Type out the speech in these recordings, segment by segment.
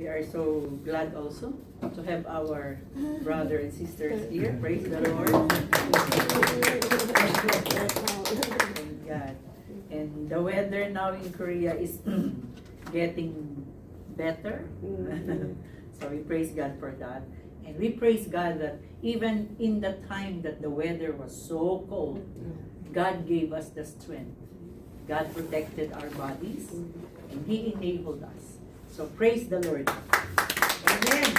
We are so glad also to have our brother and sisters here. Praise the Lord. Thank God. And the weather now in Korea is getting better. So we praise God for that. And we praise God that even in the time that the weather was so cold, God gave us the strength. God protected our bodies and He enabled us. So praise the Lord. Amen.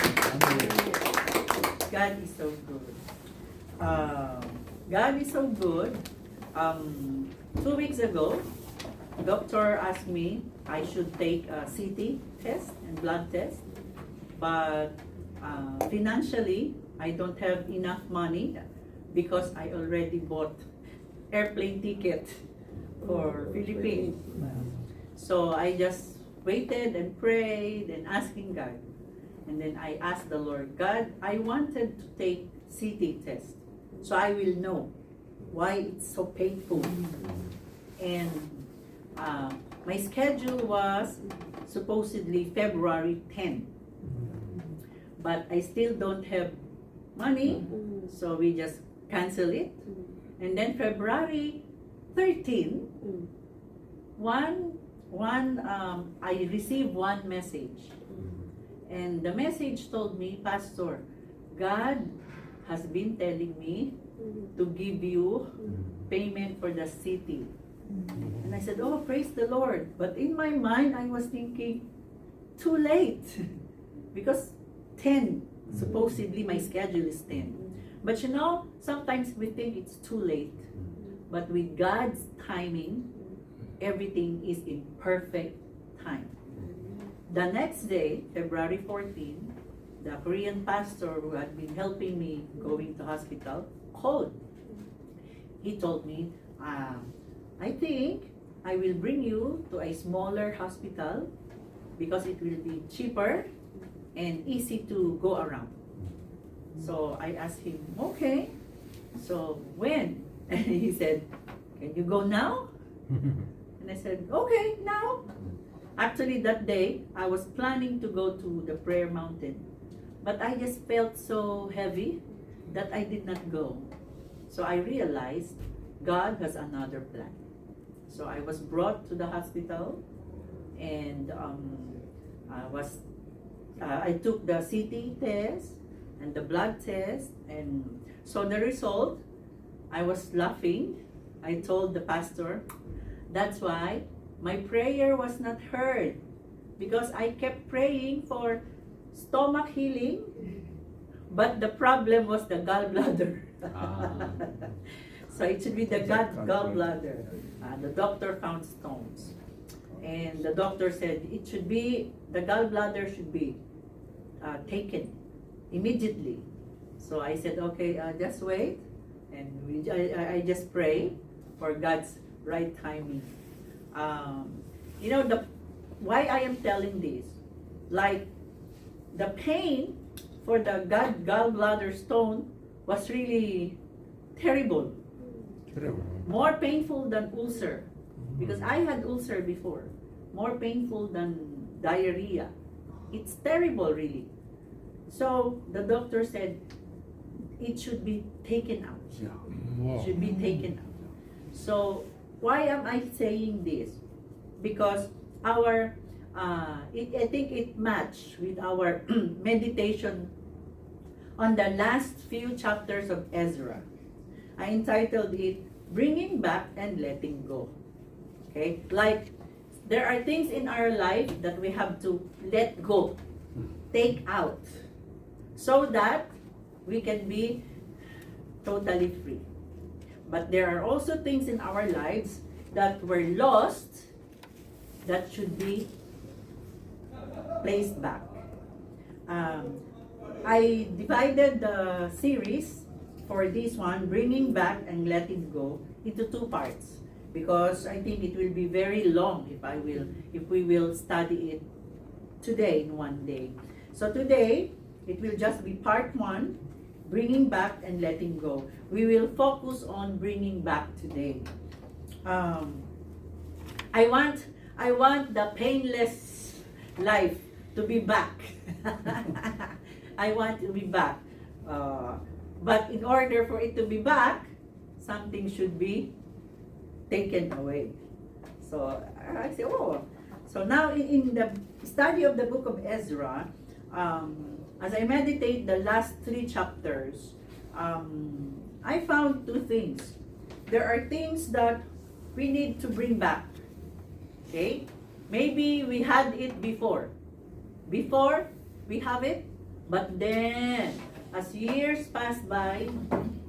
God is so good. God is so good. 2 weeks ago, doctor asked me I should take a CT test and blood test, but financially I don't have enough money because I already bought airplane ticket for Philippines. So I just waited and prayed and asking God. And then I asked the Lord, God, I wanted to take CT test so I will know why it's so painful. And my schedule was supposedly February 10. But I still don't have money, so we just cancel it. And then February 13, I received one message. And the message told me, Pastor, God has been telling me to give you payment for the city. And I said, oh, praise the Lord. But in my mind, I was thinking, too late. Because 10, supposedly my schedule is 10. But you know, sometimes we think it's too late. But with God's timing, everything is in perfect time. The next day, February 14, the Korean pastor who had been helping me going to hospital called. He told me, I think I will bring you to a smaller hospital because it will be cheaper and easy to go around. So I asked him, okay, so when? And he said, can you go now? And I said, okay, now. Actually, that day, I was planning to go to the prayer mountain. But I just felt so heavy that I did not go. So I realized God has another plan. So I was brought to the hospital and I took the CT test and the blood test. And so the result, I was laughing. I told the pastor, that's why my prayer was not heard, because I kept praying for stomach healing, but the problem was the gallbladder. So it should be the gallbladder. The doctor found stones, and the doctor said it should be, the gallbladder should be taken immediately. So I said, okay, just wait, and I just pray for God's right timing. You know, why I am telling this, like the pain for the gallbladder stone was really terrible. More painful than ulcer, because I had ulcer before. More painful than diarrhea. It's terrible, really. So the doctor said it should be taken out. It should be taken out. So why am I saying this? Because our, I think it matched with our meditation on the last few chapters of Ezra. I entitled it, Bringing Back and Letting Go. Okay? Like, there are things in our life that we have to let go, take out, so that we can be totally free. But there are also things in our lives that were lost that should be placed back. I divided the series for this one, Bringing Back and Letting Go, into 2 parts, because I think it will be very long if we will study it today in one day. So today, it will just be part 1, Bringing Back and Letting Go. We will focus on bringing back today. I want the painless life to be back. I want to be back. But in order for it to be back, something should be taken away. So I say, oh. So now in the study of the book of Ezra, as I meditate the last 3 chapters, I found 2 things. There are things that we need to bring back. Okay? Maybe we had it before. Before, we have it. But then, as years passed by,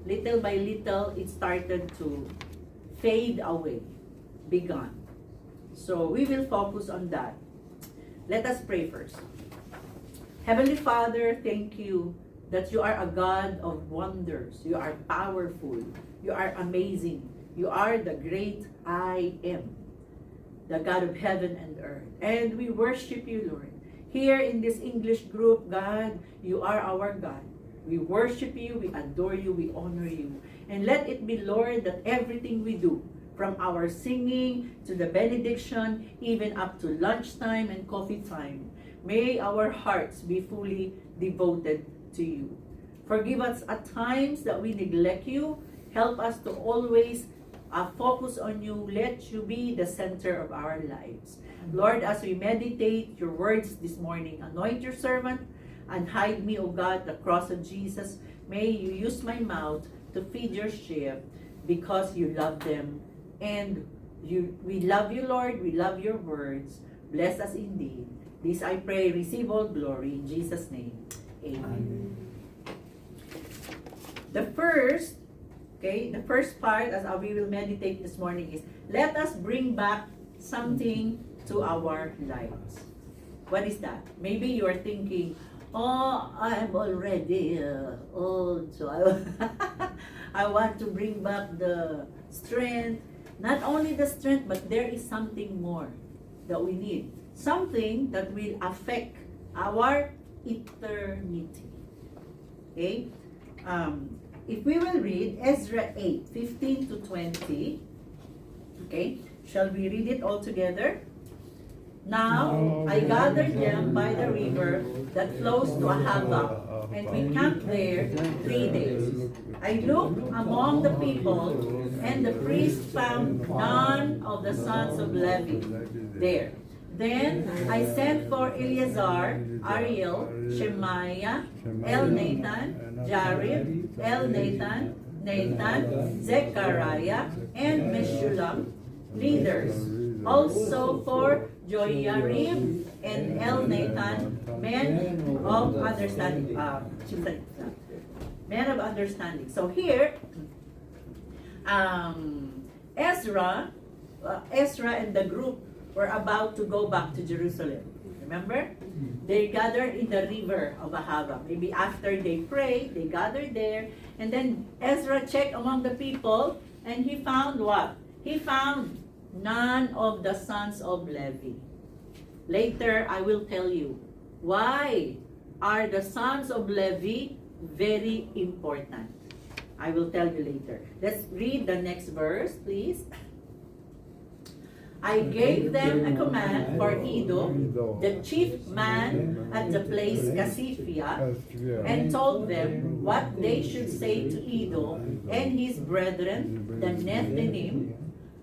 little by little, it started to fade away, be gone. So we will focus on that. Let us pray first. Heavenly Father, thank you that you are a God of wonders. You are powerful. You are amazing. You are the great I am, the God of heaven and earth. And we worship you, Lord. Here in this English group, God, you are our God. We worship you, we adore you, we honor you. And let it be, Lord, that everything we do, from our singing to the benediction, even up to lunchtime and coffee time, may our hearts be fully devoted to you. Forgive us at times that we neglect you. Help us to always focus on you. Let you be the center of our lives. Lord, as we meditate your words this morning, anoint your servant and hide me, O God, the cross of Jesus. May you use my mouth to feed your sheep because you love them. And we love you, Lord. We love your words. Bless us indeed. This I pray, receive all glory in Jesus' name. Amen. The first part as we will meditate this morning is, let us bring back something to our lives. What is that? Maybe you are thinking, oh, I'm already old, so I want to bring back the strength. Not only the strength, but there is something more that we need. Something that will affect our eternity. Okay? If we will read Ezra 8, 15 to 20, okay? Shall we read it all together? Now I gathered them by the river that flows to Ahava, and we camped there 3 days. I looked among the people, and the priest found none of the sons of Levi there. Then I sent for Eleazar, Ariel, Shemaiah, Elnathan, Jarib, Elnathan, Nathan, Zechariah, and Meshullam, leaders. Also for Joiarib and Elnathan, men of understanding. Men of understanding. So here, Ezra and the group were about to go back to Jerusalem. Remember? They gathered in the river of Ahava. Maybe after they prayed, they gathered there. And then Ezra checked among the people, and he found what? He found none of the sons of Levi. Later, I will tell you why are the sons of Levi very important. I will tell you later. Let's read the next verse, please. I gave them a command for Iddo, the chief man at the place Casiphia, and told them what they should say to Iddo and his brethren, the Nethinim,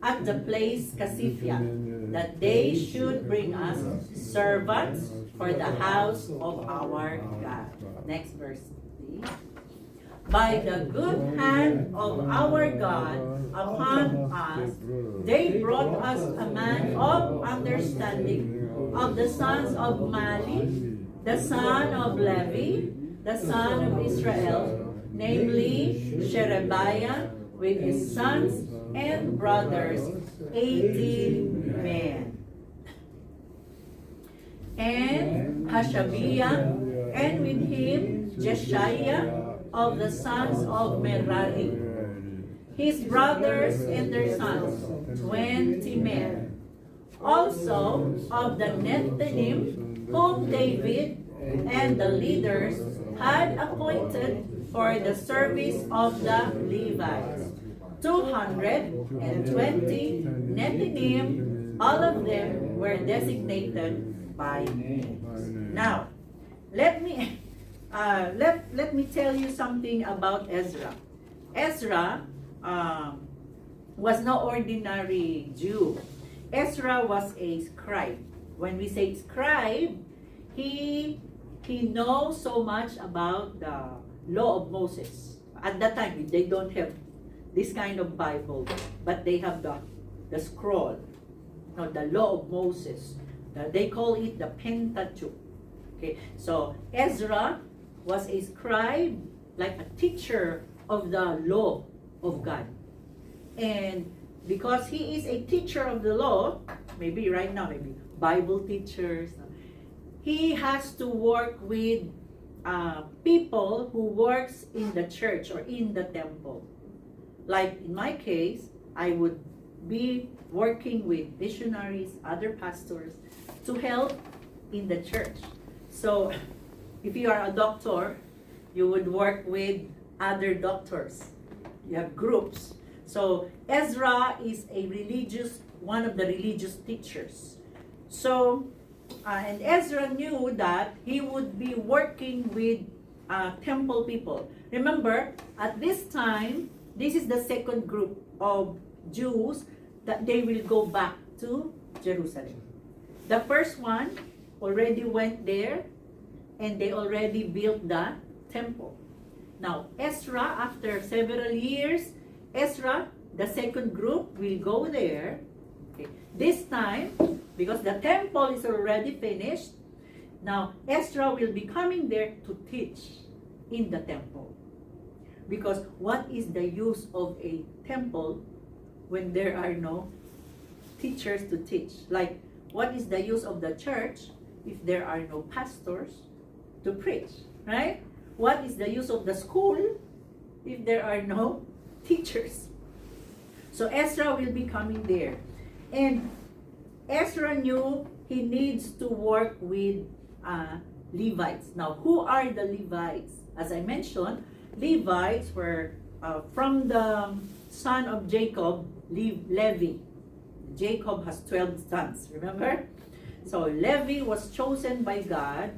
at the place Casiphia, that they should bring us servants for the house of our God. Next verse, please. By the good hand of our God upon us, they brought us a man of understanding of the sons of Mali, the son of Levi, the son of Israel, namely Sherebiah, with his sons and brothers, 18 men. And Hashabiah, and with him Jeshiah, of the sons of Merari, his brothers and their sons, 20 men. Also of the Nethinim, whom David and the leaders had appointed for the service of the Levites, 220 Nethinim. All of them were designated by name. names. Now, let me let me tell you something about Ezra. Ezra was no ordinary Jew. Ezra was a scribe. When we say scribe, he knows so much about the law of Moses. At that time, they don't have this kind of Bible, but they have the scroll, the law of Moses. They call it the Pentateuch. Okay, so Ezra was a scribe, like a teacher of the law of God. And because he is a teacher of the law, maybe right now, maybe Bible teachers, he has to work with people who works in the church or in the temple. Like in my case, I would be working with missionaries, other pastors, to help in the church. So if you are a doctor, you would work with other doctors. You have groups. So Ezra is one of the religious teachers. So, and Ezra knew that he would be working with temple people. Remember, at this time, this is the second group of Jews that they will go back to Jerusalem. The first one already went there and they already built the temple. Now, Ezra, after several years, Ezra, the second group, will go there. Okay. This time, because the temple is already finished, now Ezra will be coming there to teach in the temple. Because what is the use of a temple when there are no teachers to teach? Like, what is the use of the church if there are no pastors to preach, right? What is the use of the school if there are no teachers? So Ezra will be coming there. And Ezra knew he needs to work with Levites. Now, who are the Levites? As I mentioned, Levites were from the son of Jacob, Levi. Jacob has 12 sons, remember? So Levi was chosen by God,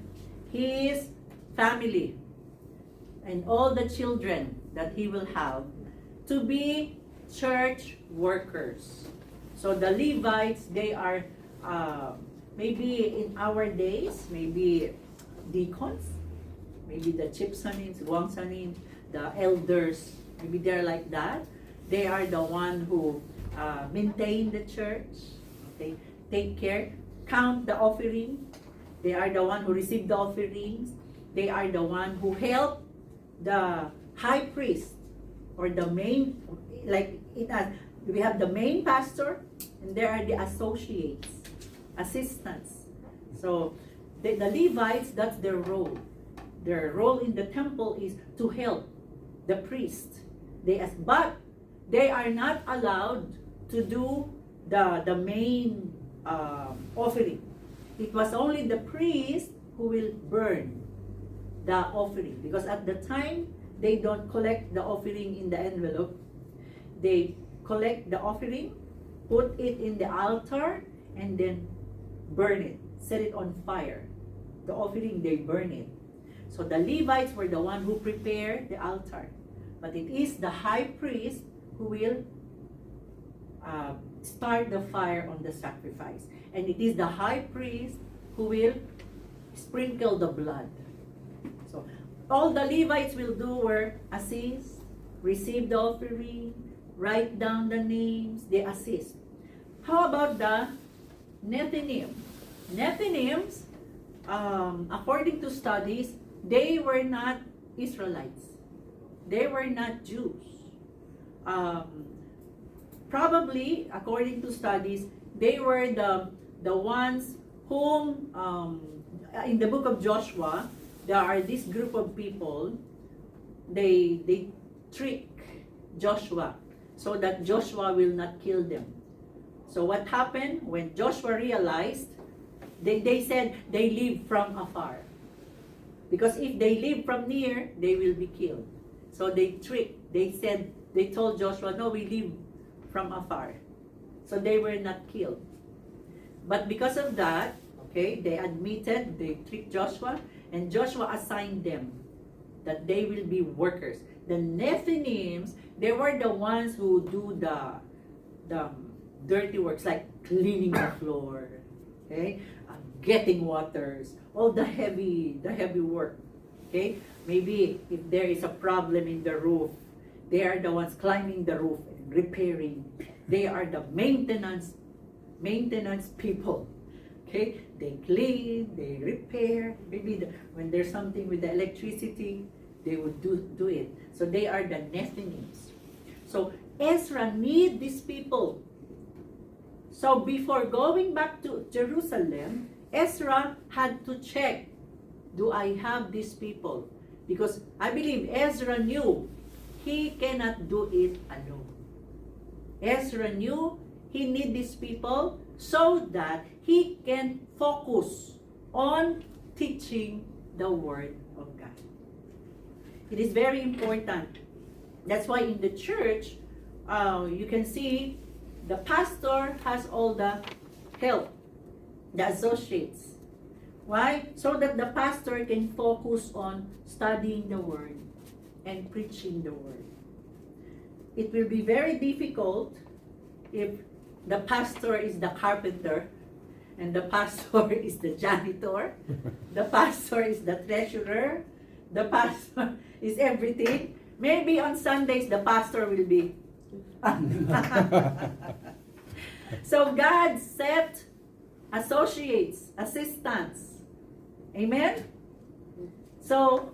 his family, and all the children that he will have to be church workers. So the Levites, they are maybe in our days, maybe deacons, maybe the Chipsanins, Guangsanins, the elders, maybe they're like that. They are the one who maintain the church, okay, take care, count the offering. They are the one who receive the offerings. They are the one who help the high priest or the main, like we have the main pastor and there are the associates, assistants. So the Levites, that's their role. Their role in the temple is to help the priest. But they are not allowed to do the main offering. It was only the priest who will burn the offering, because at the time they don't collect the offering in the envelope. They collect the offering, put it in the altar, and then burn it, set it on fire. The offering, they burn it. So the Levites were the one who prepared the altar, but it is the high priest who will start the fire on the sacrifice, and it is the high priest who will sprinkle the blood. So all the Levites will do were assist, receive the offering, write down the names, they assist. How about the Nethinim? Nethinims, according to studies, they were not Israelites. They were not Jews. Probably, according to studies, they were the ones whom, in the book of Joshua, there are this group of people, they trick Joshua so that Joshua will not kill them. So what happened when Joshua realized, they said they live from afar. Because if they live from near, they will be killed. So they tricked, they told Joshua, no, we live from afar. So they were not killed. But because of that, Okay, they admitted, they tricked Joshua, and Joshua assigned them that they will be workers. The Nethinims, they were the ones who do the dirty works, like cleaning the floor, okay, getting waters, all the heavy work. Okay, maybe if there is a problem in the roof, they are the ones climbing the roof and repairing. They are the maintenance people. Okay, they clean, they repair. Maybe when there's something with the electricity, they would do it. So they are the Nethinims. So Ezra need these people. So before going back to Jerusalem, Ezra had to check, do I have these people? Because I believe Ezra knew he cannot do it alone. Ezra knew he need these people so that he can focus on teaching the Word of God. It is very important. That's why in the church, you can see the pastor has all the help, the associates. Why? So that the pastor can focus on studying the Word and preaching the Word. It will be very difficult if the pastor is the carpenter and the pastor is the janitor, the pastor is the treasurer, the pastor is everything. Maybe on Sundays the pastor will be. So God set associates, assistants. Amen? So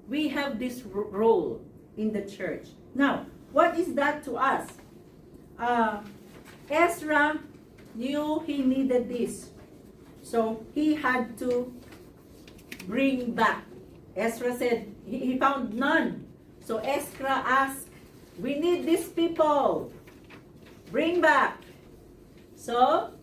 we have this role in the church. Now, what is that to us? Ezra knew he needed this. So he had to bring back. Ezra said he found none. So Ezra asked, we need these people. Bring back. So,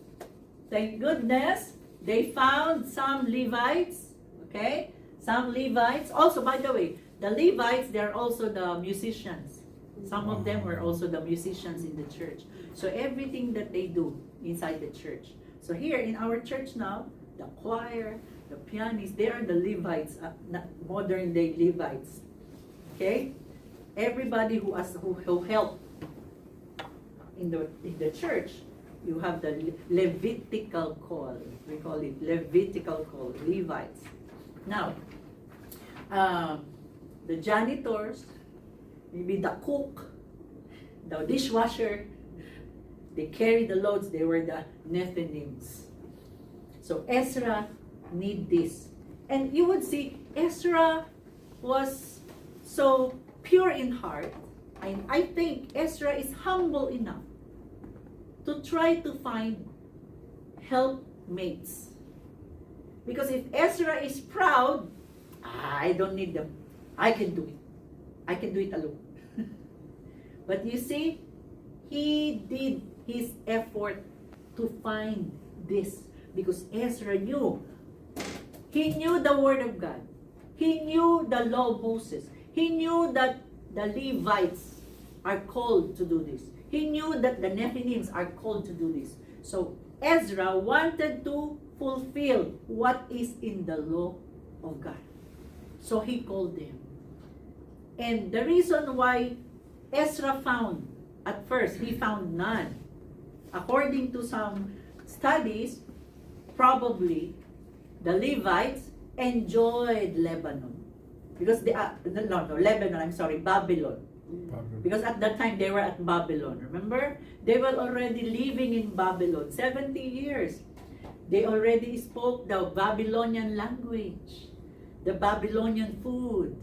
thank goodness, they found some Levites. Okay? Some Levites. Also, by the way, the Levites, they're also the musicians. Some of them were also the musicians in the church. So everything that they do inside the church. So here in our church now, the choir, the pianists, they are the Levites, modern day Levites. Okay? Everybody who help in the church, you have the Levitical call. We call it Levitical call, Levites. Now, the janitors, maybe the cook, the dishwasher, they carry the loads. They were the Nethinims. So Ezra need this. And you would see Ezra was so pure in heart. And I think Ezra is humble enough to try to find helpmates. Because if Ezra is proud, I don't need them. I can do it. I can do it alone. But you see, he did his effort to find this because Ezra knew. He knew the Word of God. He knew the law of Moses. He knew that the Levites are called to do this. He knew that the Nethinims are called to do this. So Ezra wanted to fulfill what is in the law of God. So he called them. And the reason why Ezra found, at first, he found none. According to some studies, probably the Levites enjoyed Lebanon. Because Babylon. Because at that time they were at Babylon. Remember? They were already living in Babylon. 70 years. They already spoke the Babylonian language. The Babylonian food.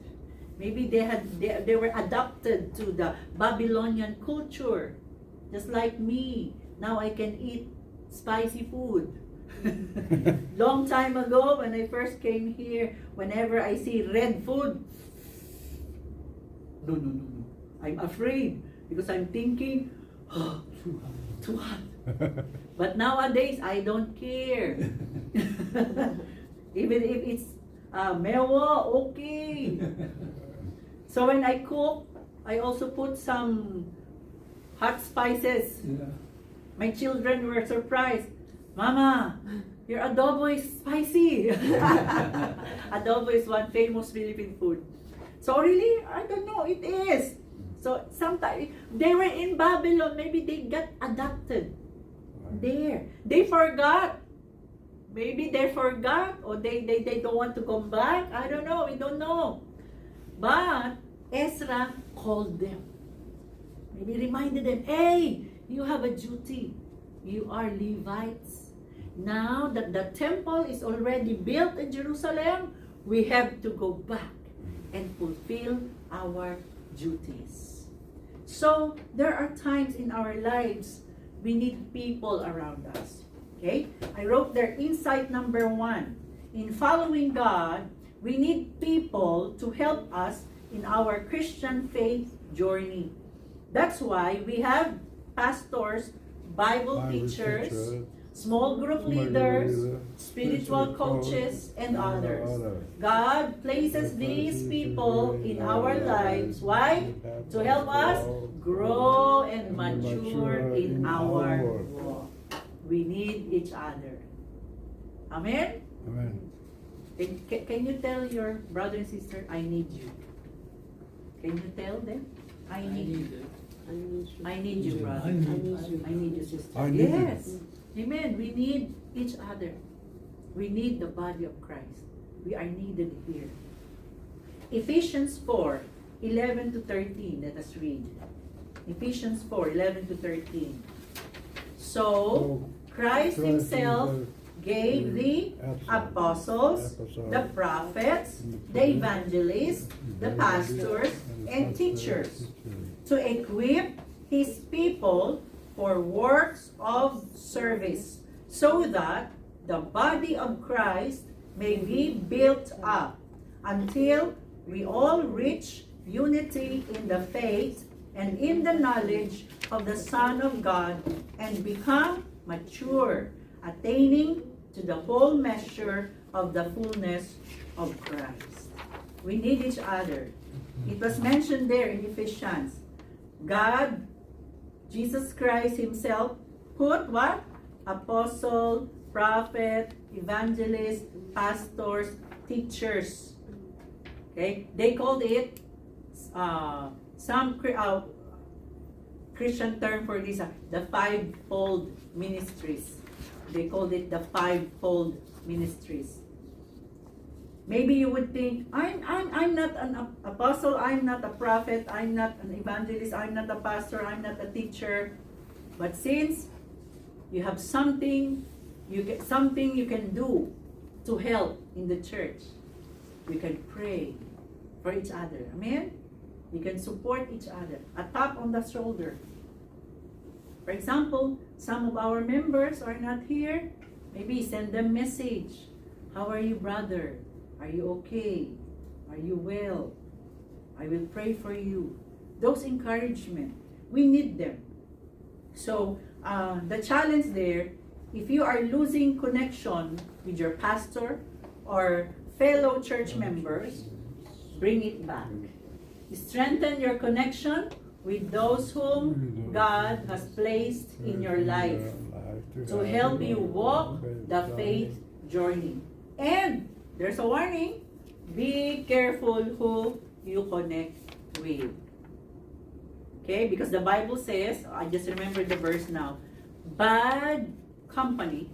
Maybe they were adapted to the Babylonian culture. Just like me. Now I can eat spicy food. Long time ago, when I first came here, whenever I see red food, no. I'm afraid because I'm thinking, oh, too hot. But nowadays, I don't care. Even if it's mewa, okay. So when I cook, I also put some hot spices. Yeah. My children were surprised. Mama, Your adobo is spicy. Adobo is one famous Philippine food. So really, I don't know, it is. So sometimes, they were in Babylon, maybe they got adopted there. They forgot. Maybe they forgot, or they don't want to come back. I don't know, we don't know. But Ezra called them. Maybe reminded them, hey, you have a duty. You are Levites. Now that the temple is already built in Jerusalem, we have to go back and fulfill our duties. So there are times in our lives we need people around us. Okay? I wrote there insight number 1. In following God, we need people to help us in our Christian faith journey. That's why we have pastors, Bible teachers, small group leaders, spiritual coaches, and others. God places these people in our lives. Why? To help us grow and mature in our walk. We need each other. Amen? Amen. Can you tell your brother and sister, I need you? Can you tell them? I need you. I need you, brother. I need you. I need you, sister. I need you. Yes. Amen. We need each other. We need the body of Christ. We are needed here. Ephesians 4:11 to 13. Let us read. Ephesians 4:11 to 13. So, Christ Himself gave the apostles, the prophets, the evangelists, the pastors, and teachers to equip His people for works of service, so that the body of Christ may be built up until we all reach unity in the faith and in the knowledge of the Son of God and become mature, attaining to the whole measure of the fullness of Christ. We need each other. It was mentioned there in Ephesians. God, Jesus Christ Himself, put what? Apostle, prophet, evangelist, pastors, teachers. Okay? They called it, some Christian term for this, the fivefold ministries. They called it the fivefold ministries. Maybe you would think, I'm not an apostle, I'm not a prophet, I'm not an evangelist, I'm not a pastor, I'm not a teacher. But since you have something you can do to help in the church, you can pray for each other. Amen? You can support each other. A tap on the shoulder. For example, some of our members are not here. Maybe send them message. How are you, brother? Are you okay? Are you well? I will pray for you. Those encouragement, we need them. So the challenge there, if you are losing connection with your pastor or fellow church members, bring it back. Strengthen your connection with those whom God has placed in your life to help you walk the faith journey. And there's a warning, be careful who you connect with. Okay, because the Bible says, I just remember the verse now, bad company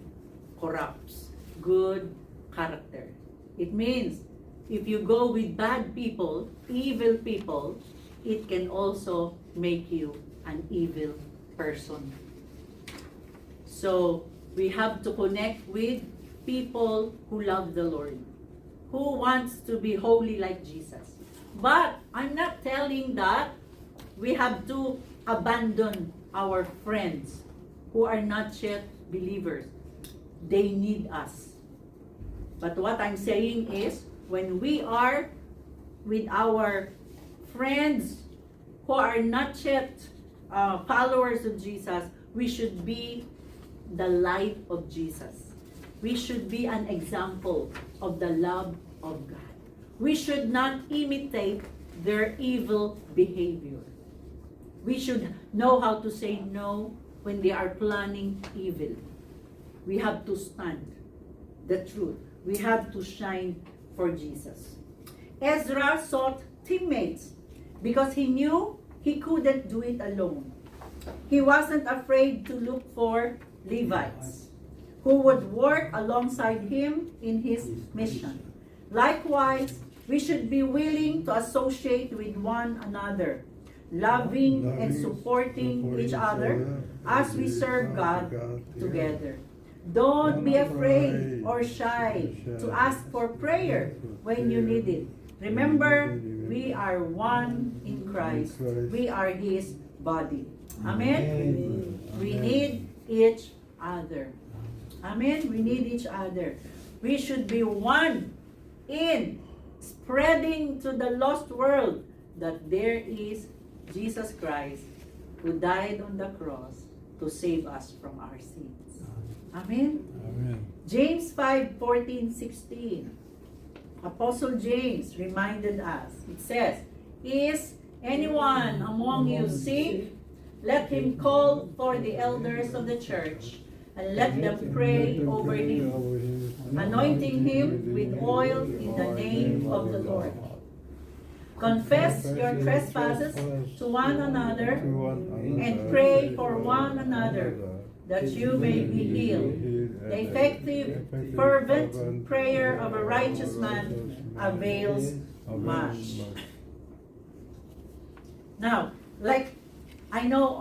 corrupts good character. It means if you go with bad people, evil people, it can also make you an evil person. So we have to connect with people who love the Lord, who wants to be holy like Jesus. But I'm not telling that we have to abandon our friends who are not yet believers. They need us. But what I'm saying is, when we are with our friends who are not yet followers of Jesus, we should be the light of Jesus. We should be an example of the love of God. We should not imitate their evil behavior. We should know how to say no when they are planning evil. We have to stand. the truth. We have to shine for Jesus. Ezra sought teammates because he knew he couldn't do it alone. He wasn't afraid to look for Levites who would work alongside him in his mission. Likewise, we should be willing to associate with one another, loving and supporting each other as we serve God together. Don't be afraid or shy to ask for prayer when you need it. Remember, we are one in Christ. We are His body. Amen? We need each other. Amen? We need each other. We should be one in spreading to the lost world that there is Jesus Christ who died on the cross to save us from our sins. Amen? Amen. James 5:14-16. Apostle James reminded us. It says, "Is anyone among you sick? Let him call for the elders of the church and let them pray over him, anointing him with oil in the name of the Lord. Confess your trespasses to one another and pray for one another that you may be healed. The effective, fervent prayer of a righteous man avails much." Now, like I know,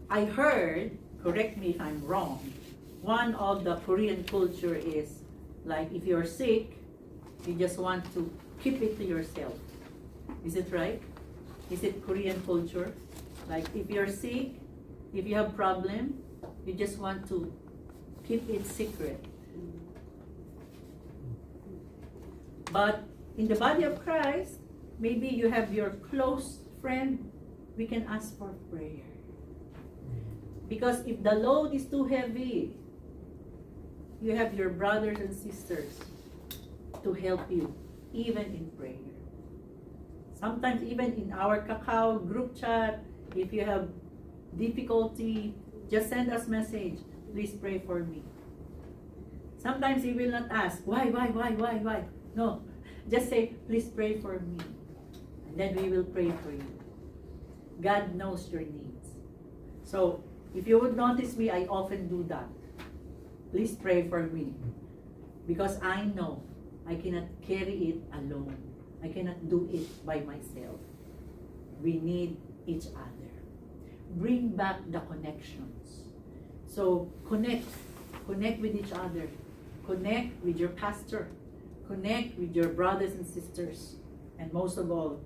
I heard, correct me if I'm wrong, one of the Korean culture is like if you're sick, you just want to keep it to yourself. Is it right? Is it Korean culture? Like if you're sick, if you have problem, you just want to keep it secret. But in the body of Christ, maybe you have your close friend, we can ask for prayer. Because if the load is too heavy, you have your brothers and sisters to help you, even in prayer. Sometimes even in our Kakao group chat, if you have difficulty, just send us message, please pray for me. Sometimes he will not ask, why? No, just say, please pray for me. And then we will pray for you. God knows your needs. So, if you would notice me, I often do that. Please pray for me. Because I know I cannot carry it alone. I cannot do it by myself. We need each other. Bring back the connections. So, connect with each other. Connect with your pastor. Connect with your brothers and sisters. And most of all,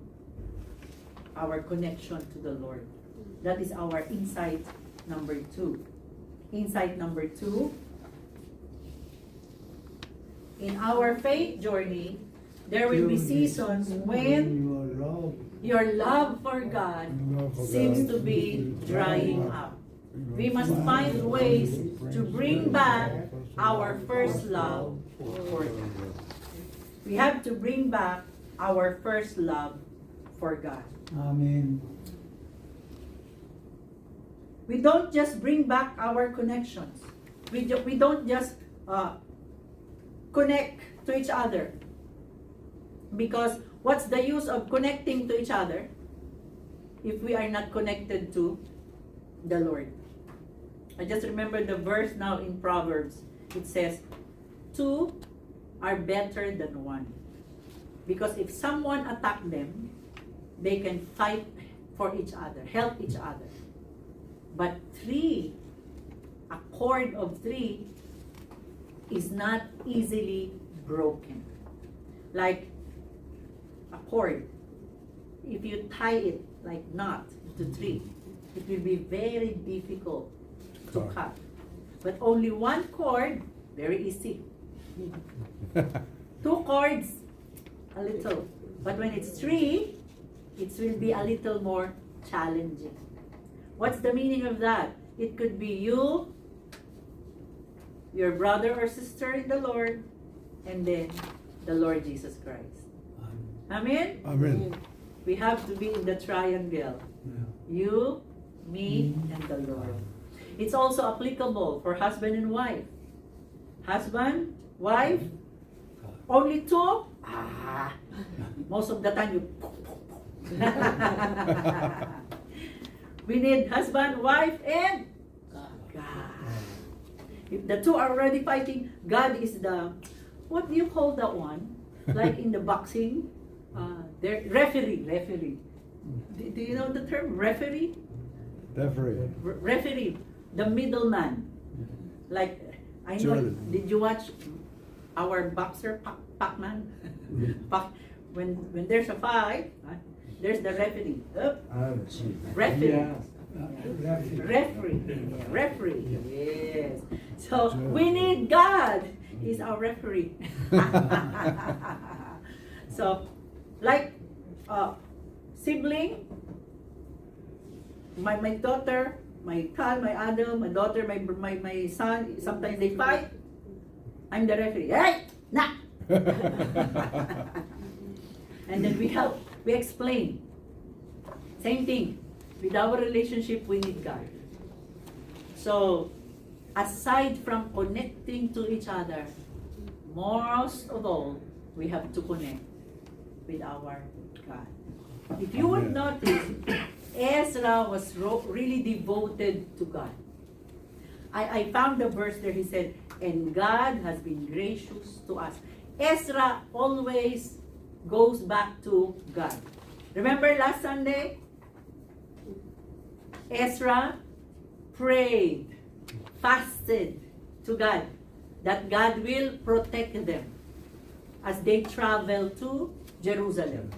our connection to the Lord. That is our insight number 2. Insight number 2. In our faith journey, there will be seasons when your love for God seems to be drying up. We must find ways to bring back our first love for God. We have to bring back our first love for God. Amen. We don't just bring back our connections. We don't just connect to each other. Because what's the use of connecting to each other if we are not connected to the Lord? I just remember the verse now in Proverbs. It says, 2 are better than 1. Because if someone attack them, they can fight for each other, help each other. But 3, a cord of 3 is not easily broken. Like a cord, if you tie it like knot to 3, it will be very difficult to cut. But only 1 cord, very easy. 2 cords, a little. But when it's 3, it will be a little more challenging. What's the meaning of that? It could be you, your brother or sister in the Lord, and then the Lord Jesus Christ. Amen? Amen. We have to be in the triangle. You, me, and the Lord. It's also applicable for husband and wife. Husband, Wife? Only two? Most of the time you we need husband, wife, and God. If the two are already fighting, God is the, what do you call that one? Like in the boxing, referee. Do you know the term referee? Referee, the middleman. Like, I know, did you watch our boxer, Pac-Man? When there's a fight, there's the referee. Referee. Referee. Yes. So we need God. He's our referee. So, like sibling, my daughter, my son, my Adam, my daughter, my son, sometimes they fight. I'm the referee. Hey, nah. And then we help, we explain. Same thing. With our relationship, we need God. So, aside from connecting to each other, most of all, we have to connect with our God. If you would notice, Ezra was really devoted to God. I found the verse there, he said, and God has been gracious to us. Ezra always goes back to God. Remember last Sunday? Ezra prayed, fasted to God, that God will protect them as they travel to Jerusalem.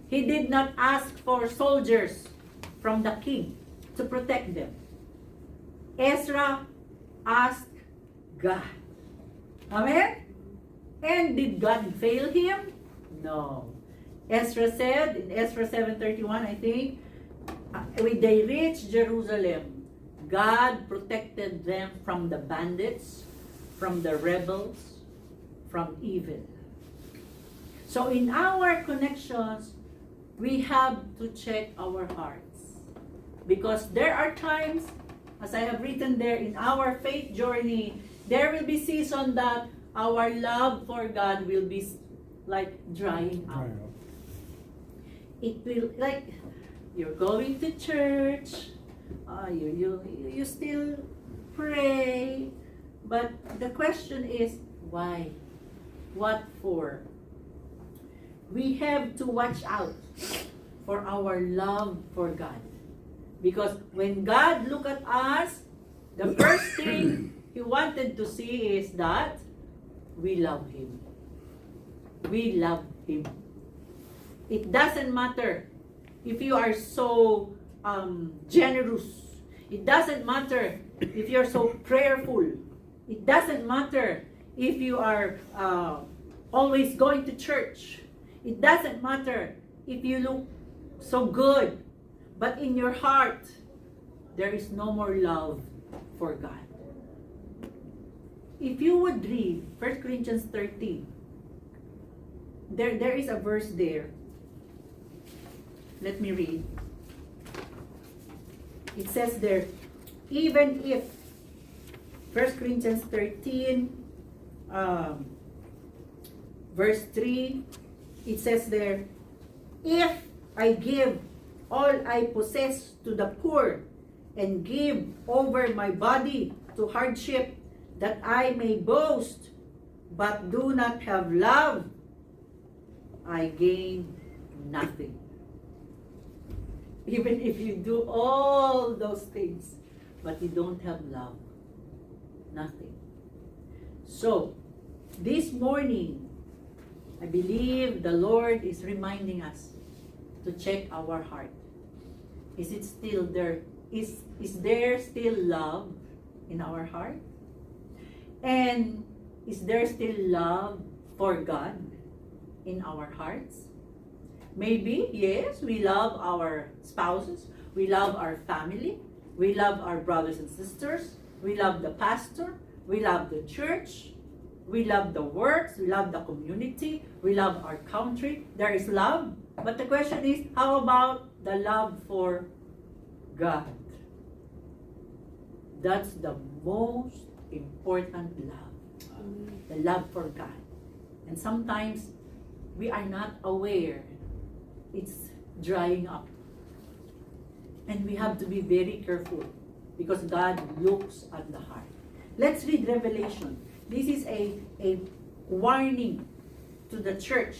He did not ask for soldiers from the king to protect them. Ezra asked God. Amen? And did God fail him? No. Ezra said, in Ezra 7:31, I think, when they reached Jerusalem, God protected them from the bandits, from the rebels, from evil. So in our connections, we have to check our hearts. Because there are times, as I have written there, in our faith journey, there will be seasons that our love for God will be like drying out. It will, like, you're going to church, you still pray, but the question is, why? What for? We have to watch out for our love for God. Because when God look at us, the first thing He wanted to see is that we love Him. We love Him. It doesn't matter if you are so generous. It doesn't matter if you're so prayerful. It doesn't matter if you are always going to church. It doesn't matter if you look so good, but in your heart, there is no more love for God. If you would read 1 Corinthians 13, there is a verse there. Let me read. It says there, even if, 1 Corinthians 13, verse 3, it says there, if I give all I possess to the poor and give over my body to hardship that I may boast, but do not have love, I gain nothing. Even if you do all those things, but you don't have love, nothing. So, this morning, I believe the Lord is reminding us to check our heart. Is it still there? Is there still love in our heart? And is there still love for God in our hearts? Maybe, yes, we love our spouses, we love our family, we love our brothers and sisters, we love the pastor, we love the church, we love the works, we love the community, we love our country. There is love. But the question is, how about the love for God? That's the most important love. The love for God. And sometimes we are not aware it's drying up. And we have to be very careful because God looks at the heart. Let's read Revelation. This is a warning to the church,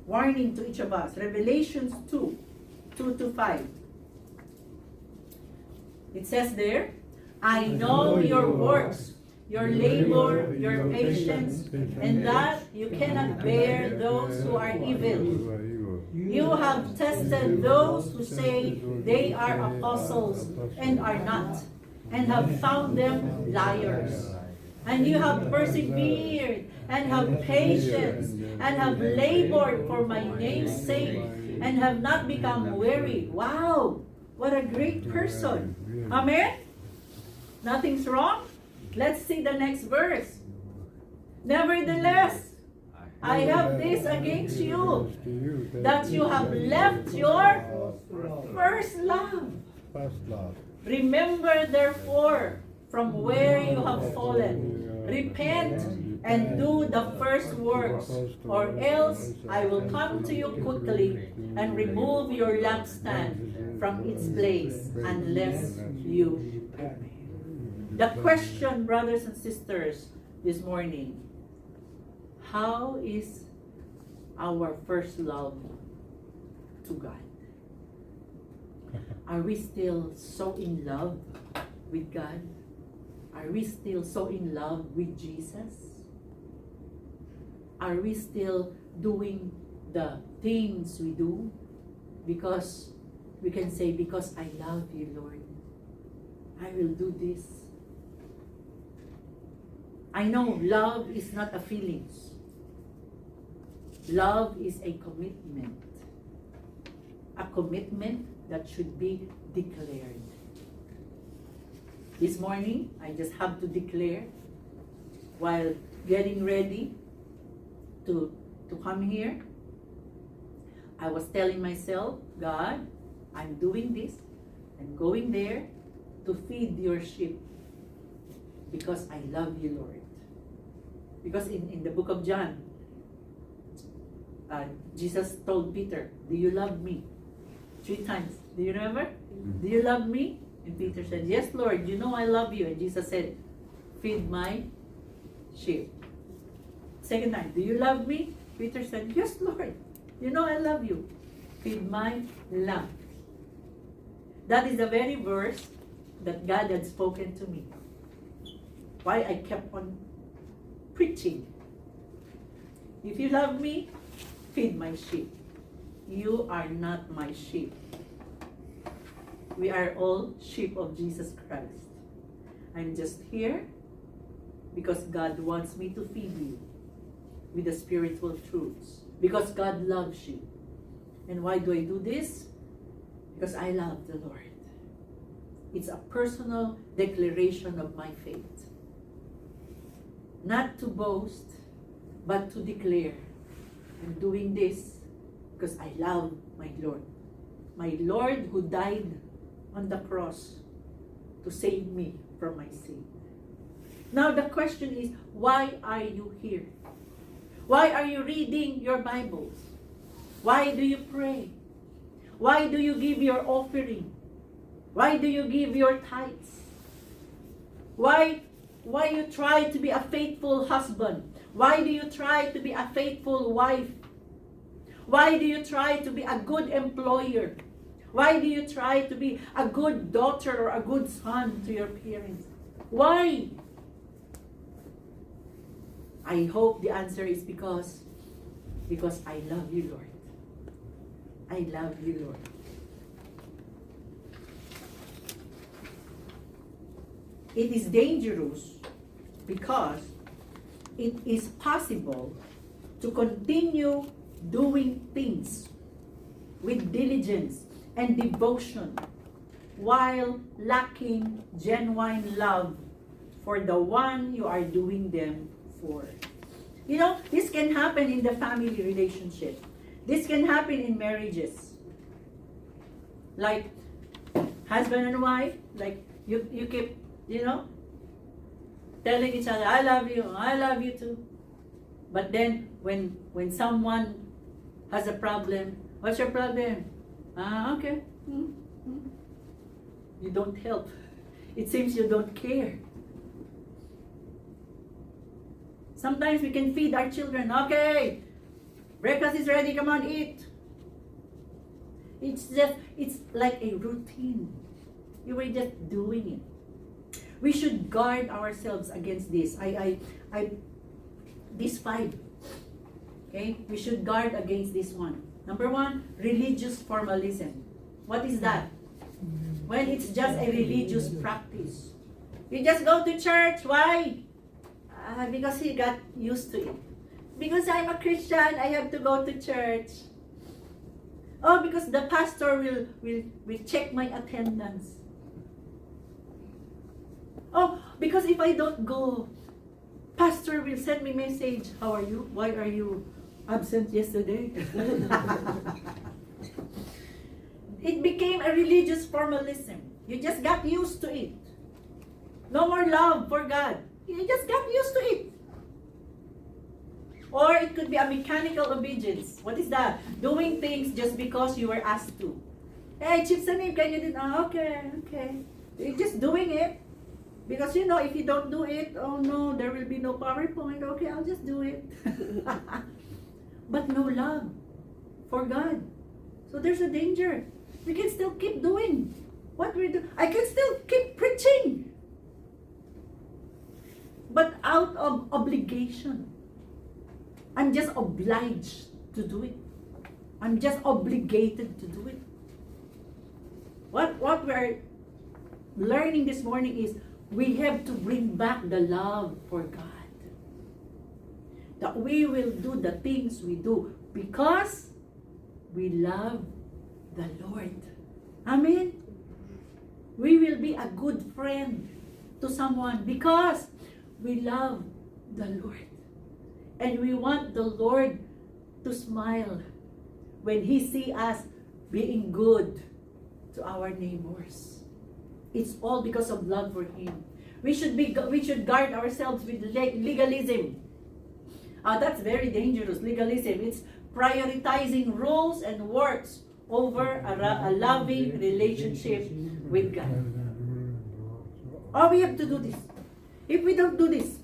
warning to each of us. Revelations 2:2-5. It says there, I know your works, your labor, your patience, and that you cannot bear those who are evil. You have tested those who say they are apostles and are not, and have found them liars. And you have persevered and have patience and have labored for my name's sake and have not become weary. Wow! What a great person. Amen? Nothing's wrong? Let's see the next verse. Nevertheless, I have this against you, that you have left your first love. Remember therefore from where you have fallen. Repent and do the first works, or else I will come to you quickly and remove your lampstand from its place unless you repent. The question, brothers and sisters, this morning, how is our first love to God? Are we still so in love with God? Are we still so in love with Jesus? Are we still doing the things we do because we can say, because I love you, Lord, I will do this. I know love is not a feelings. Love is a commitment. A commitment that should be declared. This morning, I just have to declare, while getting ready to come here, I was telling myself, God, I'm doing this, I'm going there to feed your sheep because I love you, Lord. Because in the book of John, Jesus told Peter, do you love me? 3 times. Do you remember? Do you love me? And Peter said, yes, Lord, you know I love you. And Jesus said, feed my sheep. Second time, do you love me? Peter said, yes, Lord, you know I love you. Feed my lamb. That is the very verse that God had spoken to me. Why I kept on preaching. If you love me, feed my sheep. You are not my sheep. We are all sheep of Jesus Christ. I'm just here because God wants me to feed you with the spiritual truths. Because God loves you. And why do I do this? Because I love the Lord. It's a personal declaration of my faith. Not to boast, but to declare, I'm doing this because I love my Lord. My Lord who died on the cross to save me from my sin. Now the question is, why are you here? Why are you reading your Bibles? Why do you pray? Why do you give your offering? Why do you give your tithes? Why you try to be a faithful husband? Why do you try to be a faithful wife? Why do you try to be a good employer? Why do you try to be a good daughter or a good son to your parents? Why? I hope the answer is because I love you, Lord. I love you, Lord. It is dangerous because it is possible to continue doing things with diligence and devotion while lacking genuine love for the one you are doing them for. You know, this can happen in the family relationship. This can happen in marriages. Like husband and wife, like you keep, telling each other, I love you too. But then, when someone has a problem, what's your problem? Okay. You don't help. It seems you don't care. Sometimes we can feed our children. Okay, breakfast is ready. Come on, eat. It's like a routine. You were just doing it. We should guard ourselves against this. These 5. Okay, we should guard against this one. Number 1, religious formalism. What is that? When it's just a religious practice. You just go to church. Why? Because he got used to it. Because I'm a Christian, I have to go to church. Oh, because the pastor will check my attendance. Oh, because if I don't go, pastor will send me message. How are you? Why are you absent yesterday? It became a religious formalism. You just got used to it. No more love for God. You just got used to it. Or it could be a mechanical obedience. What is that? Doing things just because you were asked to. Hey, Chief Sanim, can you do that? Okay. You're just doing it. Because if you don't do it, oh no, there will be no PowerPoint. Okay, I'll just do it. But no love for God. So there's a danger. We can still keep doing what we do. I can still keep preaching. But out of obligation. I'm just obliged to do it. I'm just obligated to do it. What we're learning this morning is we have to bring back the love for God. That we will do the things we do because we love the Lord. Amen? We will be a good friend to someone because we love the Lord. And we want the Lord to smile when He sees us being good to our neighbors. It's all because of love for Him. We should guard ourselves with legalism. That's very dangerous. Legalism. It's prioritizing rules and works over a loving relationship with God. Oh, we have to do this. If we don't do this,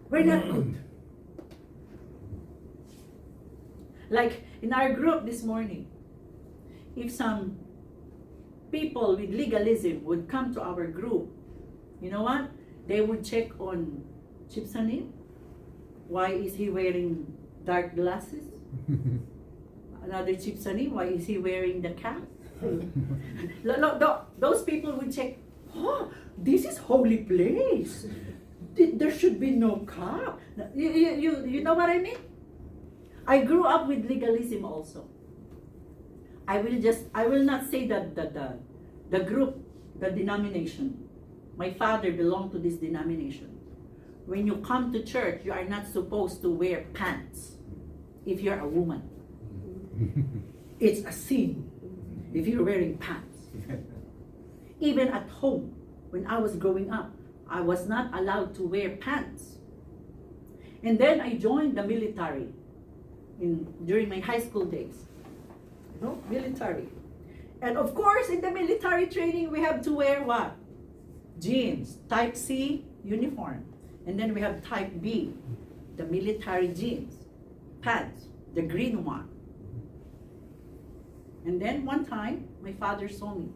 we're not good. Like in our group this morning, if some people with legalism would come to our group, you know what? They would check on Chief Sanim. Why is he wearing dark glasses? Another Chief Sanim, why is he wearing the cap? Those people would check, oh, this is holy place. There should be no cap. You know what I mean? I grew up with legalism also. I will not say that the group, the denomination. My father belonged to this denomination. When you come to church, you are not supposed to wear pants if you're a woman. It's a sin if you're wearing pants. Even at home, when I was growing up, I was not allowed to wear pants. And then I joined the military during my high school days. Military. And of course, in the military training, we have to wear what? Jeans, type C uniform. And then we have type B, the military jeans, pants, the green one. And then one time, my father saw me.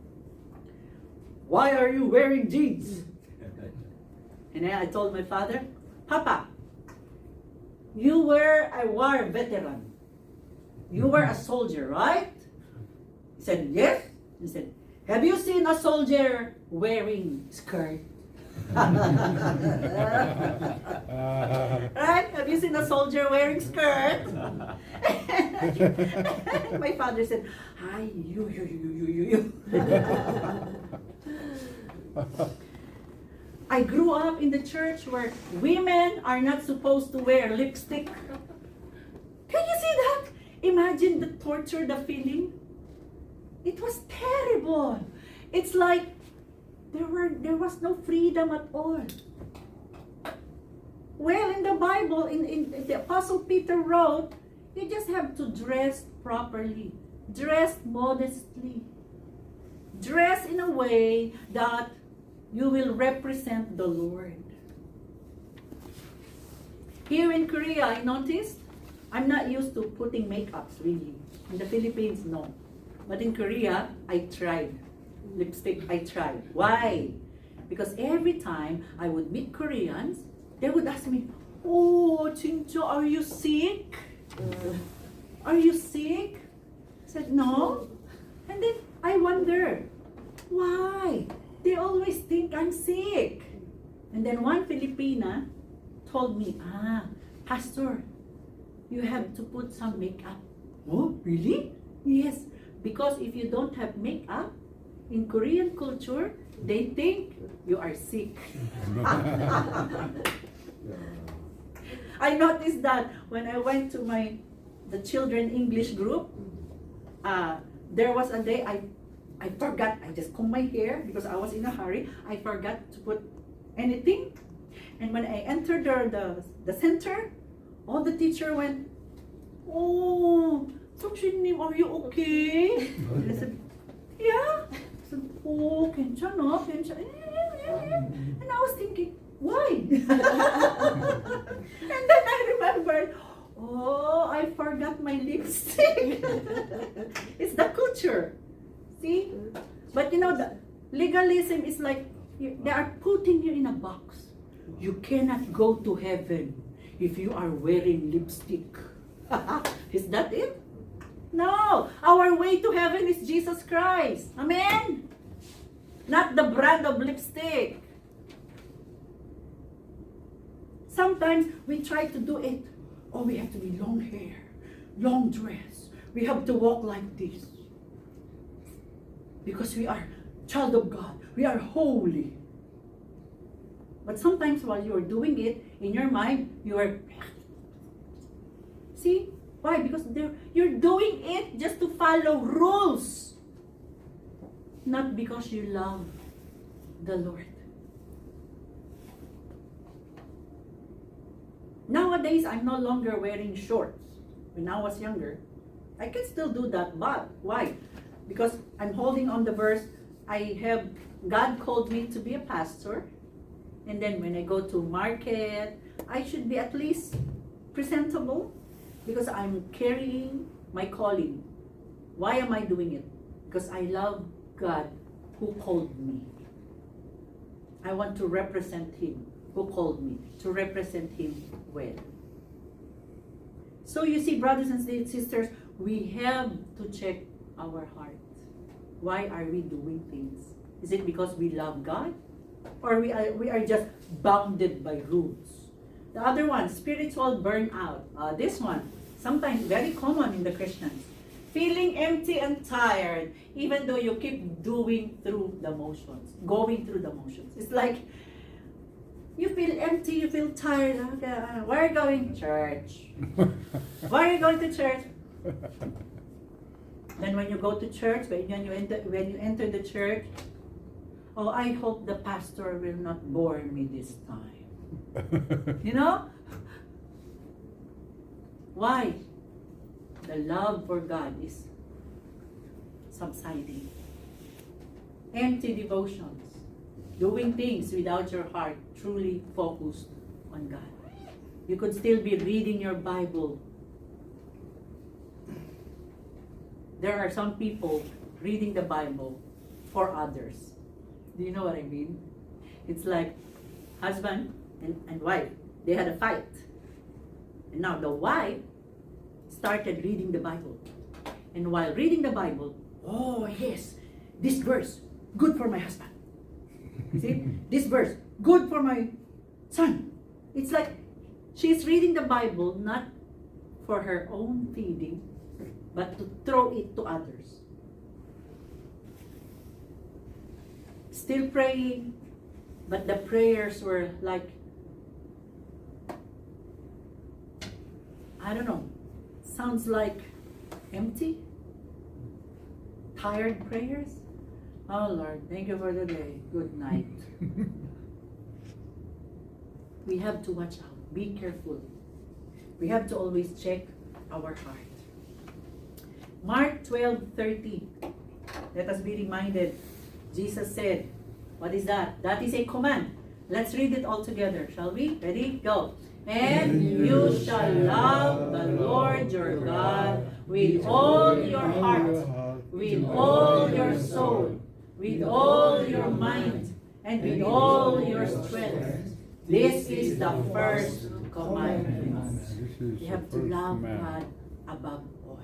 Why are you wearing jeans? And then I told my father, Papa, you were a war veteran. You were a soldier, right? He said, yes. He said, have you seen a soldier wearing skirt? Right? Have you seen a soldier wearing skirt? My father said, hi, you. I grew up in the church where women are not supposed to wear lipstick. Can you see that? Imagine the torture, the feeling. It was terrible. It's like there was no freedom at all. Well, in the Bible, in the Apostle Peter wrote, you just have to dress properly, dress modestly, dress in a way that you will represent the Lord. Here in Korea, I noticed, I'm not used to putting makeups really. In the Philippines, no. But in Korea, I tried. Lipstick, I tried. Why? Because every time I would meet Koreans, they would ask me, "Oh, Chincho, are you sick? Are you sick?" I said, "No." And then I wonder, why? They always think I'm sick. And then one Filipina told me, Pastor, you have to put some makeup. Oh, really? Yes, because if you don't have makeup, in Korean culture, they think you are sick. I noticed that when I went to the children English group, there was a day I forgot, I just combed my hair because I was in a hurry. I forgot to put anything. And when I entered the center, all the teacher went, "Oh, Sokshin님, are you okay?" And I said, "Yeah." I said, "Oh, 괜찮아, 괜찮아." And I was thinking, why? And then I remembered, oh, I forgot my lipstick. It's the culture. See? But you know, the legalism is like, they are putting you in a box. You cannot go to heaven if you are wearing lipstick. Is that it? No. Our way to heaven is Jesus Christ. Amen? Not the brand of lipstick. Sometimes we try to do it. Oh, we have to be long hair, long dress. We have to walk like this. Because we are child of God. We are holy. But sometimes while you are doing it, in your mind, you are... See? Why? Because you're doing it just to follow rules. Not because you love the Lord. Nowadays, I'm no longer wearing shorts. When I was younger, I can still do that, but why? Because I'm holding on the verse, God called me to be a pastor, and then when I go to market, I should be at least presentable, because I'm carrying my calling. Why am I doing it? Because I love God who called me. I want to represent Him who called me, to represent Him well. So you see, brothers and sisters, we have to check our heart. Why are we doing things? Is it because we love God? Or we are just bounded by rules? The other one, spiritual burnout. This one, sometimes very common in the Christians. Feeling empty and tired, even though you keep going through the motions. It's like, you feel empty, you feel tired. Okay, where are you going? Church. Why are you going to church? Then when you go to church, when you enter the church, oh, I hope the pastor will not bore me this time. You know? Why? The love for God is subsiding. Empty devotions. Doing things without your heart truly focused on God. You could still be reading your Bible. There are some people reading the Bible for others. Do you know what I mean? It's like husband and wife. They had a fight. And now the wife started reading the Bible. And while reading the Bible, oh yes, this verse, good for my husband. You see? This verse, good for my son. It's like she's reading the Bible not for her own feeding, but to throw it to others. Still praying, but the prayers were like, I don't know, sounds like empty, tired prayers. Oh Lord, thank you for the day. Good night. We have to watch out. be careful. We have to always check our heart. Mark 12:30. Let us be reminded. Jesus said, what is that? That is a command. Let's read it all together, shall we? Ready? Go. And you shall love the Lord your God with all your heart, with all your soul, with all your mind, and with all your strength. This is the first commandment. We have to love God above all,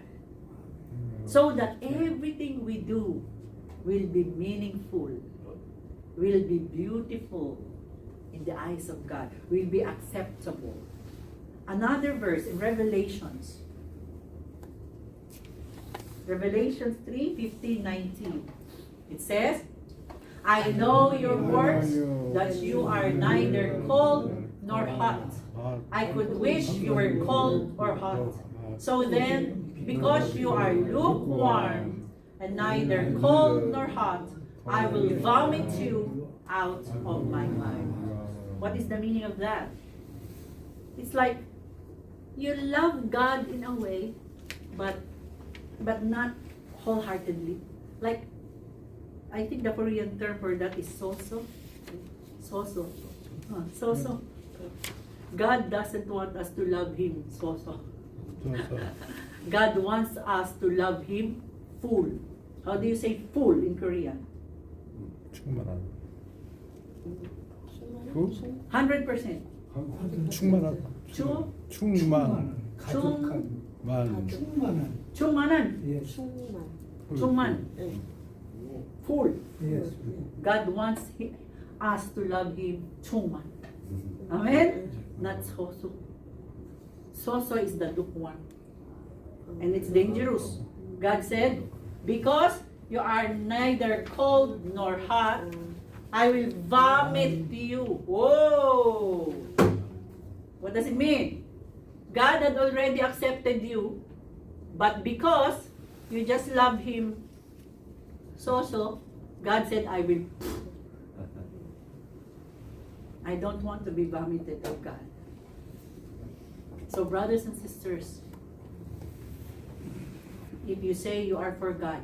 so that everything we do will be meaningful, will be beautiful in the eyes of God, will be acceptable. Another verse in Revelations 3:15-19. It says, I know your works, that you are neither cold nor hot. I could wish you were cold or hot. So then, because you are lukewarm and neither cold nor hot, I will vomit you out of my mouth. What is the meaning of that? It's like you love God in a way, but not wholeheartedly. Like, I think the Korean term for that is so-so. So-so. So-so. God doesn't want us to love Him so-so. God wants us to love Him full. How do you say full in Korean? 충만한. 100%. 충만한. 충? 충만. 가득한. 만. 충만한. 충만한. Yes. 충만. Full. Yes. God wants us to love Him 충만. Amen? Not so-so. So-so is the lukewarm. And it's dangerous. God said, because you are neither cold nor hot, I will vomit you. Whoa! What does it mean? God had already accepted you, but because you just love Him so-so, God said, I will. I don't want to be vomited of God. So brothers and sisters, if you say you are for God,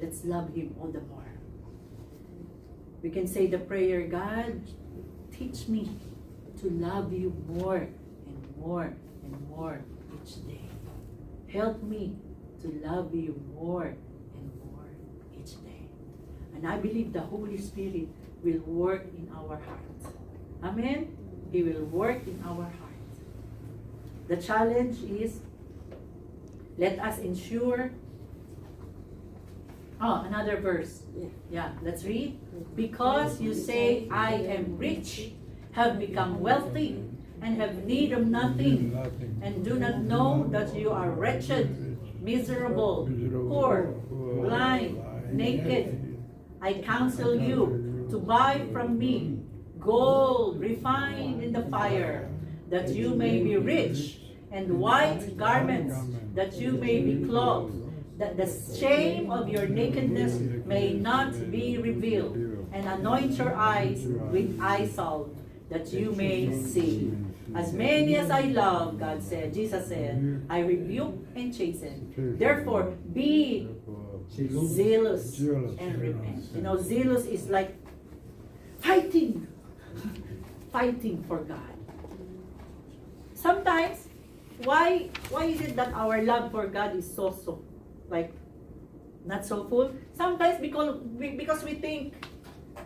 let's love Him all the more. We can say the prayer, God, teach me to love you more and more and more each day. Help me to love you more and more each day. And I believe the Holy Spirit will work in our hearts. Amen? He will work in our hearts. The challenge is, let us ensure. Oh, another verse. Yeah, let's read. Because you say, I am rich, have become wealthy, and have need of nothing, and do not know that you are wretched, miserable, poor, blind, naked. I counsel you to buy from me gold refined in the fire, that you may be rich, and white garments, that you may be clothed, that the shame of your nakedness may not be revealed, and anoint your eyes with eye salve, that you may see. As many as I love, God said, Jesus said, I rebuke and chasten. Therefore, be zealous and repent. You know, zealous is like fighting for God. Sometimes, why is it that our love for God is so-so? Like, not so full? Sometimes because we think,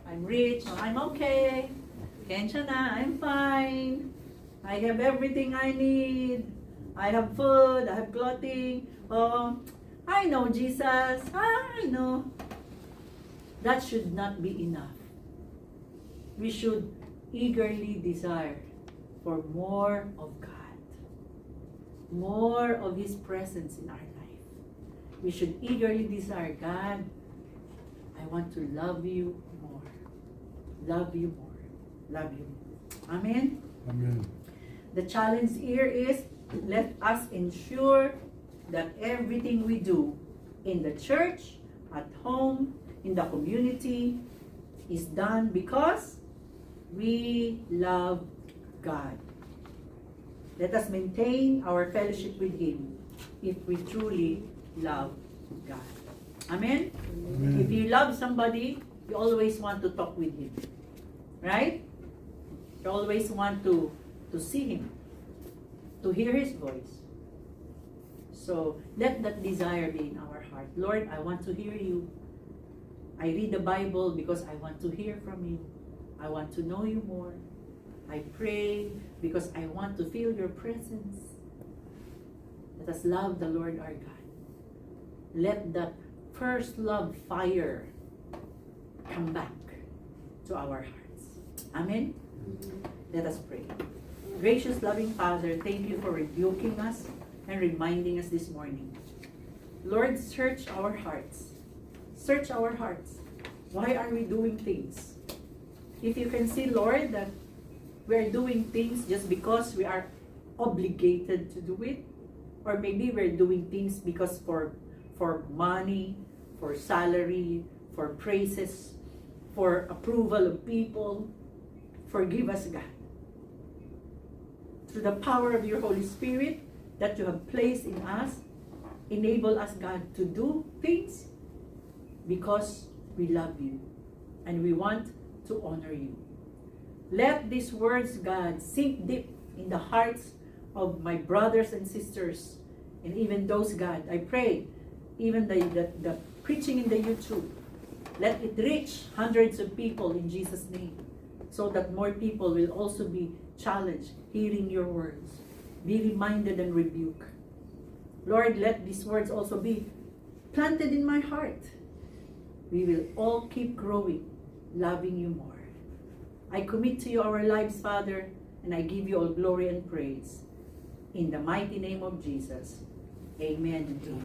I'm rich, I'm okay, kensya na, I'm fine, I have everything I need, I have food, I have clothing, I know Jesus, I know. That should not be enough. We should eagerly desire for more of God, more of His presence in our life. We should eagerly desire, God, I want to love you more, love you more, love you more. Amen? 아멘. The challenge here is, let us ensure that everything we do in the church, at home, in the community, is done because we love God. Let us maintain our fellowship with Him if we truly love God. Amen? Amen. If you love somebody, you always want to talk with Him. Right? You always want to see Him, to hear His voice. So, let that desire be in our heart. Lord, I want to hear You. I read the Bible because I want to hear from You. I want to know You more. I pray because I want to feel Your presence. Let us love the Lord our God. Let that first love fire come back to our hearts. Amen? Let us pray. Gracious, loving Father, thank You for rebuking us and reminding us this morning. Lord, search our hearts. Search our hearts. Why are we doing things? If You can see, Lord, that we are doing things just because we are obligated to do it, or maybe we're doing things because for money, for salary, for praises, for approval of people. Forgive us, God. Through the power of Your Holy Spirit that You have placed in us, enable us, God, to do things because we love You and we want to honor You. Let these words, God, sink deep in the hearts of my brothers and sisters, and even those, God, I pray, even the preaching in the YouTube, let it reach hundreds of people in Jesus' name, so that more people will also be challenged hearing Your words, be reminded and rebuked. Lord, let these words also be planted in my heart. We will all keep growing, loving You more. I commit to You our lives, Father, and I give You all glory and praise. In the mighty name of Jesus, amen and amen.